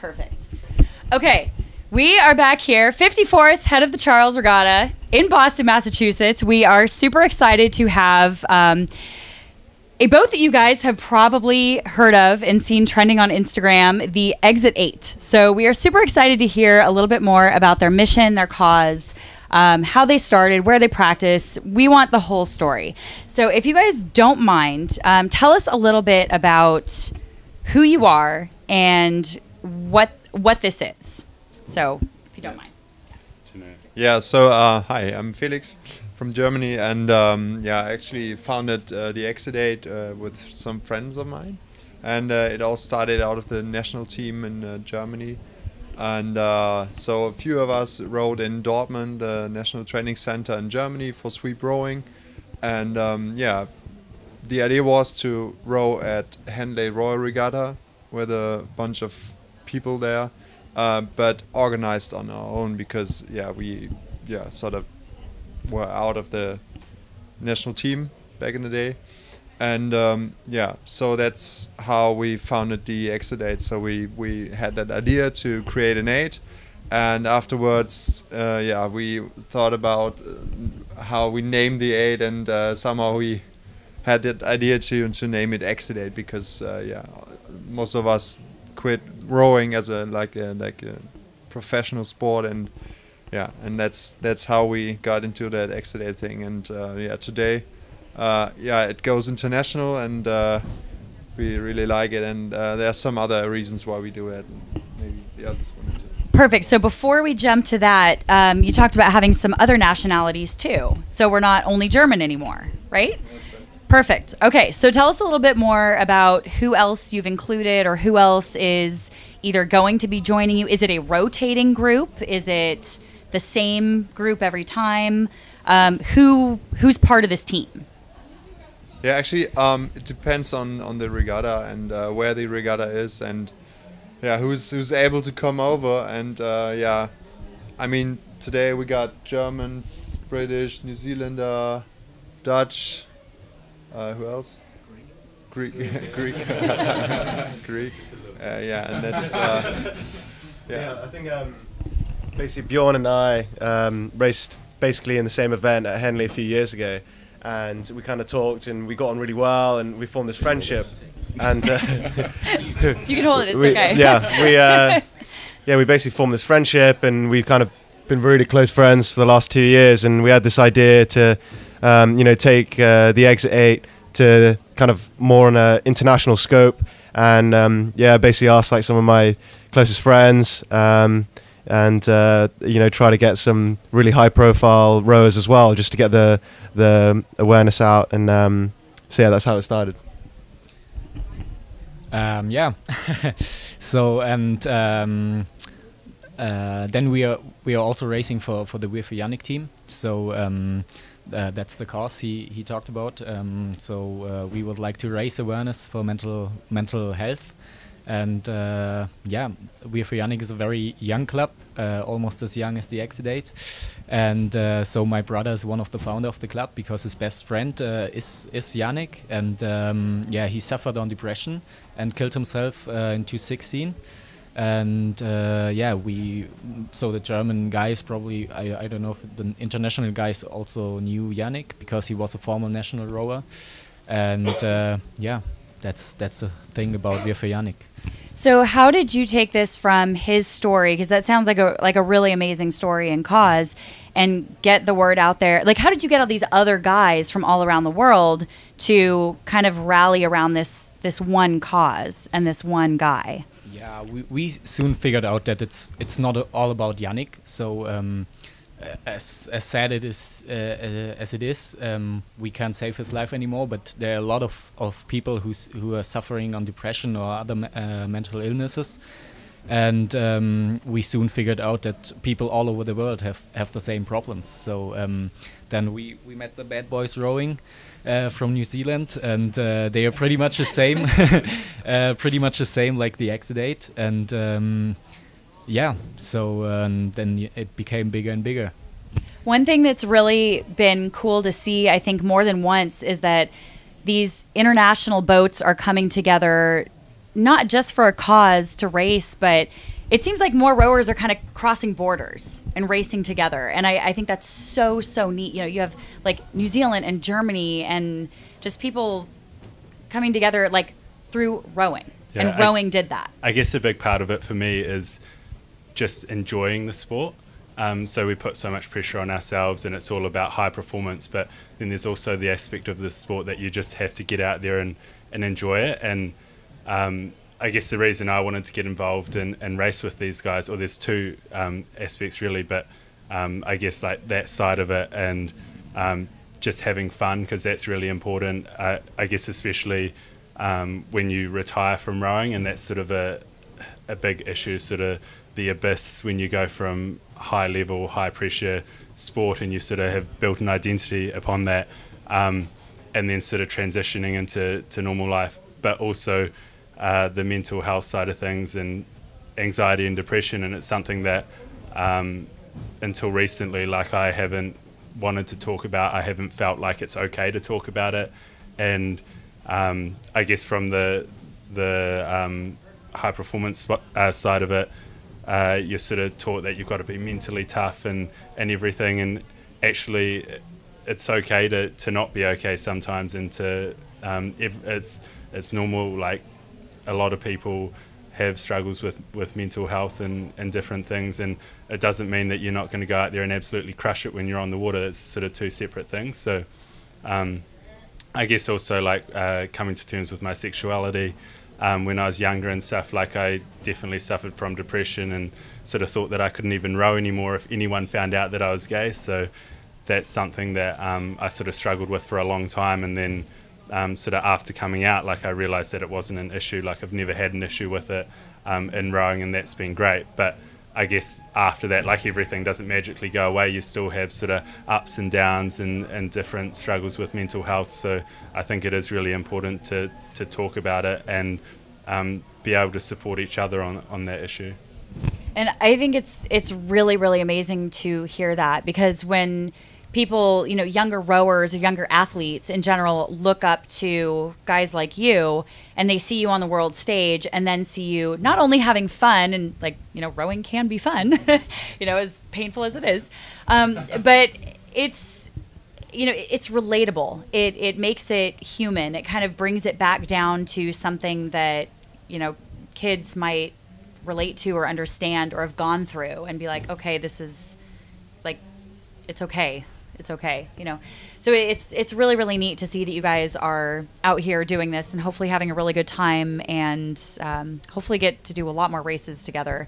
Perfect. Okay, we are back here, 54th head of the Charles Regatta in Boston, Massachusetts. We are super excited to have a boat that you guys have probably heard of and seen trending on Instagram, the Exit8. So we are super excited to hear a little bit more about their mission, their cause, how they started, where they practice. We want the whole story. So if you guys don't mind, tell us a little bit about who you are and what this is. So if you don't mind. Yeah, so hi, I'm Felix from Germany, and yeah, I actually founded the Exit8 with some friends of mine, and it all started out of the national team in Germany, and so a few of us rowed in Dortmund, the national training center in Germany, for sweep rowing, and yeah, the idea was to row at Henley Royal Regatta with a bunch of people there, but organized on our own, because yeah, we sort of were out of the national team back in the day, and yeah, so that's how we founded the Exit8. So we had that idea to create an 8, and afterwards yeah, we thought about how we named the 8, and somehow we had that idea to name it Exit8, because yeah, most of us quit rowing as a like a professional sport, and yeah, and that's how we got into that Exit8 thing. And yeah, today yeah, it goes international, and we really like it, and there are some other reasons why we do it, and maybe the others wanted to. Perfect. So before we jump to that, you talked about having some other nationalities too, so we're not only German anymore, right? That's right. Perfect. Okay, so tell us a little bit more about who else you've included, or who else is either going to be joining you. Is it a rotating group? Is it the same group every time? Who's part of this team? Yeah, actually, it depends on the regatta, and where the regatta is, and yeah, who's able to come over. And yeah, I mean, today we got Germans, British, New Zealander, Dutch. Who else? Greek. Greek. Greek. Yeah, and that's yeah. I think basically Bjorn and I raced basically in the same event at Henley a few years ago, and we kind of talked, and we got on really well, and we formed this friendship. And you can hold it. It's okay. Yeah, we basically formed this friendship, and we've kind of been really close friends for the last 2 years. And we had this idea to, you know, take the Exit8 to kind of more on an international scope, and yeah, basically asked like some of my closest friends, and you know, try to get some really high-profile rowers as well, just to get the awareness out. And so yeah, that's how it started. Yeah. So and then we are also racing for the We're for Yannick team. So that's the cause he talked about. So we would like to raise awareness for mental health. And yeah, We're for Yannick is a very young club, almost as young as the Exit8. And so my brother is one of the founder of the club, because his best friend is Yannick. And yeah, he suffered on depression and killed himself in 2016. And yeah, so the German guys probably, I don't know if the international guys also knew Yannick, because he was a former national rower. And yeah, that's the thing about We're for Yannick. So how did you take this from his story, because that sounds like a really amazing story and cause, and get the word out there? Like, how did you get all these other guys from all around the world to kind of rally around this one cause and this one guy? Yeah, we soon figured out that it's not all about Yannick. So as sad it is as it is, we can't save his life anymore. But there are a lot of people who are suffering on depression or other mental illnesses, and we soon figured out that people all over the world have the same problems. So then we met the bad boys rowing from New Zealand, and they are pretty much the same, like the Exit8. And yeah, so then it became bigger and bigger. One thing that's really been cool to see, I think more than once, is that these international boats are coming together not just for a cause to race, but it seems like more rowers are kind of crossing borders and racing together. And I think that's so, so neat. You know, you have like New Zealand and Germany and just people coming together like through rowing. Yeah, and rowing did that. I guess a big part of it for me is just enjoying the sport. So we put so much pressure on ourselves and it's all about high performance, but then there's also the aspect of the sport that you just have to get out there and enjoy it. And I guess the reason I wanted to get involved and race with these guys, or there's two aspects really, but I guess like that side of it and just having fun, because that's really important. I guess especially when you retire from rowing, and that's sort of a big issue, sort of the abyss when you go from high level, high pressure sport and you sort of have built an identity upon that, and then sort of transitioning into normal life, but also the mental health side of things and anxiety and depression. And it's something that until recently, like, I haven't wanted to talk about. I haven't felt like it's okay to talk about it. And I guess from the high performance side of it, you're sort of taught that you've got to be mentally tough and everything, and actually it's okay to not be okay sometimes, and to it's normal. Like, a lot of people have struggles with mental health and different things, and it doesn't mean that you're not going to go out there and absolutely crush it when you're on the water. It's sort of two separate things. So I guess also like coming to terms with my sexuality. When I was younger and stuff, like, I definitely suffered from depression and sort of thought that I couldn't even row anymore if anyone found out that I was gay. So that's something that I sort of struggled with for a long time. And then sort of after coming out, like, I realised that it wasn't an issue. Like, I've never had an issue with it in rowing, and that's been great. But I guess after that, like, everything doesn't magically go away. You still have sort of ups and downs and different struggles with mental health. So I think it is really important to talk about it and be able to support each other on that issue. And I think it's really, really amazing to hear that, because when people, you know, younger rowers or younger athletes in general look up to guys like you, and they see you on the world stage and then see you not only having fun, and, like, you know, rowing can be fun, you know, as painful as it is, but it's, you know, it's relatable. It makes it human. It kind of brings it back down to something that, you know, kids might relate to or understand or have gone through, and be like, okay, this is, like, it's okay. It's okay, you know. So it's really, really neat to see that you guys are out here doing this and hopefully having a really good time, and hopefully get to do a lot more races together.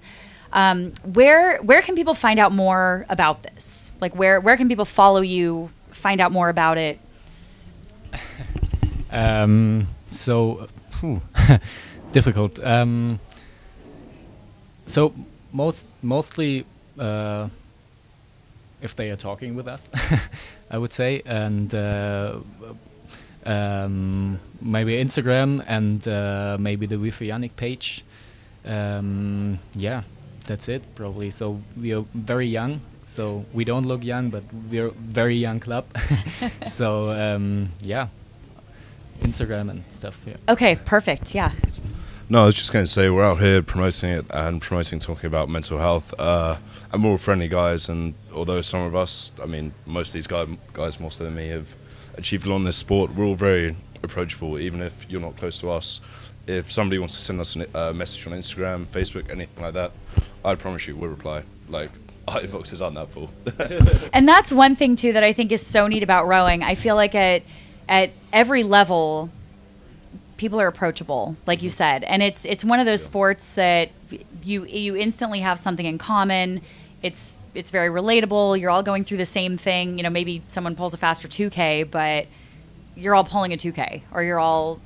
Where can people find out more about this? Like, where can people follow you, find out more about it? Difficult. So mostly. If they are talking with us, I would say, and maybe Instagram, and maybe the We for Yannick page. Yeah, that's it probably. So we are very young, so we don't look young, but we're a very young club. So yeah, Instagram and stuff. Yeah. Okay, perfect. Yeah. No, I was just going to say, we're out here promoting it and talking about mental health. And we're all friendly guys, and although some of us, I mean, most of these guys more so than me, have achieved a lot in this sport, we're all very approachable, even if you're not close to us. If somebody wants to send us a message on Instagram, Facebook, anything like that, I promise you we'll reply. Like, our inboxes aren't that full. And that's one thing, too, that I think is so neat about rowing. I feel like at every level, people are approachable, like you said. And it's one of those sports that you instantly have something in common. It's very relatable. You're all going through the same thing. You know, maybe someone pulls a faster 2K, but you're all pulling a 2K, or you're all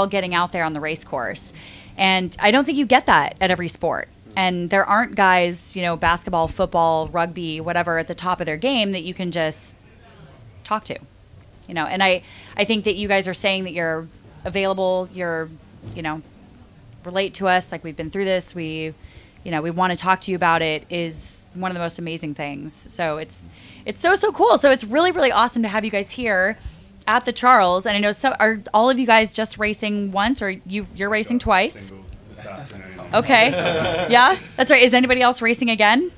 getting out there on the race course. And I don't think you get that at every sport. And there aren't guys, you know, basketball, football, rugby, whatever, at the top of their game that you can just talk to, you know. And I think that you guys are saying that you're available, you're, you know, relate to us, like, we've been through this, we want to talk to you about it, is one of the most amazing things. So it's so cool. So it's really, really awesome to have you guys here. at the Charles, and I know some are all of you guys just racing once, or you're racing twice. Single this afternoon. Okay, yeah, that's right. Is anybody else racing again?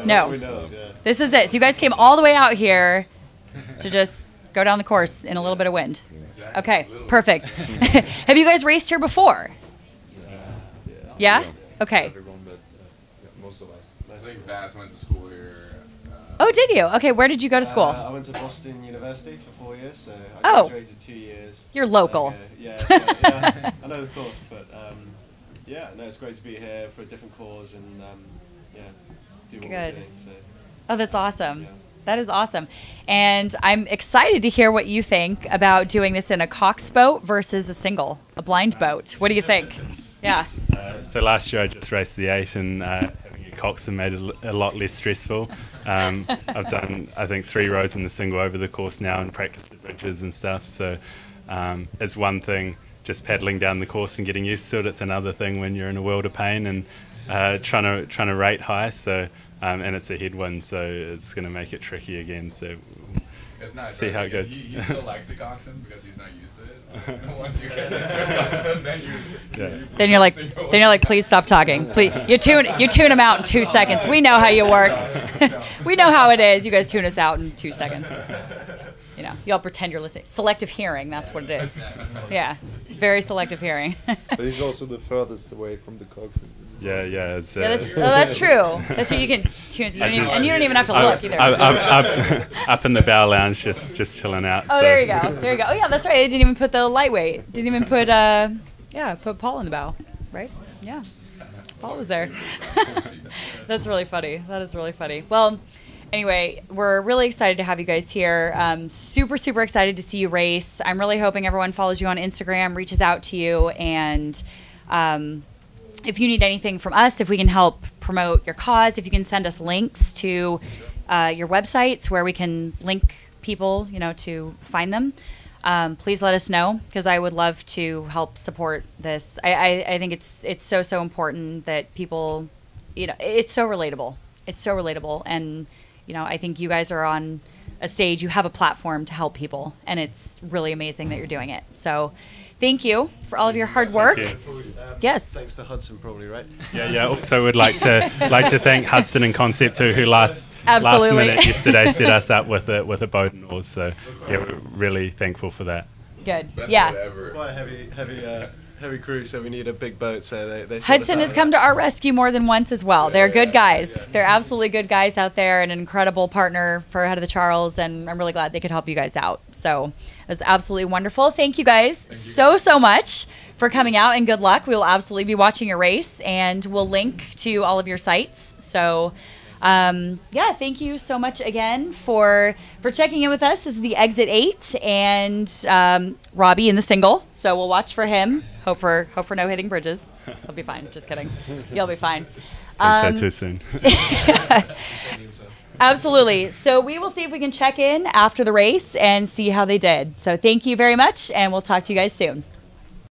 No. This is it. So you guys came all the way out here to just go down the course in a little bit of wind. Okay, perfect. Have you guys raced here before? Yeah? Okay. Everyone, but most of us. I think Bass went to school here. Oh, did you? Okay, where did you go to school? I went to Boston University for 4 years, so I Oh. graduated 2 years. You're local. Yeah, yeah, I know the course, but yeah, no, it's great to be here for a different cause and yeah, do what we're Good. doing. So. Oh, that's awesome. Yeah. That is awesome. And I'm excited to hear what you think about doing this in a Cox boat versus a blind boat. What do you think? Yeah. So last year I just raced the 8 and having a coxswain made it a lot less stressful. I've done, I think, 3 rows in the single over the course now and practiced the bridges and stuff. So it's one thing just paddling down the course and getting used to it. It's another thing when you're in a world of pain and trying to rate high. So and it's a headwind, so it's going to make it tricky again. So It's nice. See how it goes. He still likes the coxswain because he's not used to it. Once you get into the coxswain, then you. Then you're like, please stop talking. Please, you tune him out in 2 seconds. We know how you work. We know how it is. You guys tune us out in 2 seconds. You know, you all pretend you're listening. Selective hearing, that's what it is. Yeah, very selective hearing. But he's also the furthest away from the coxswain. yeah. It's, Yeah, that's true. That's true. You can tune, and you don't even have to look either. up in the bow lounge, just chilling out. Oh, so. there you go. There you go. Oh, yeah, that's right. They didn't even put the lightweight. Didn't even put put Paul in the bow, right? Yeah, Paul was there. That's really funny. That is really funny. Well, anyway, we're really excited to have you guys here. Super, super excited to see you race. I'm really hoping everyone follows you on Instagram, reaches out to you, and if you need anything from us, if we can help promote your cause, if you can send us links to your websites where we can link people, to find them, please let us know, because I would love to help support this. I think it's so important that people, it's so relatable. It's so relatable, and I think you guys are on a stage. You have a platform to help people, and it's really amazing that you're doing it. So, thank you for all of your hard work. Thank Yes. Thanks to Hudson, probably, right? Yeah. Also, would like to thank Hudson and Concept too, who last Absolutely. minute yesterday set us up with a boat and oars. So yeah, we're really thankful for that. Good. Best Yeah. boat ever. Quite a heavy crew, so we need a big boat. So they Hudson has come to our rescue more than once as well. They're good guys. They're absolutely good guys out there, and an incredible partner for Head of the Charles, and I'm really glad they could help you guys out. So it was absolutely wonderful. Thank you guys so much for coming out, and good luck. We will absolutely be watching your race, and we'll link to all of your sites. So thank you so much again for checking in with us. This is the Exit 8 and Robbie in the single. So we'll watch for him. Hope for no hitting bridges. He'll be fine. Just kidding. You'll be fine. Don't say too soon. Absolutely. So we will see if we can check in after the race and see how they did. So thank you very much, and we'll talk to you guys soon.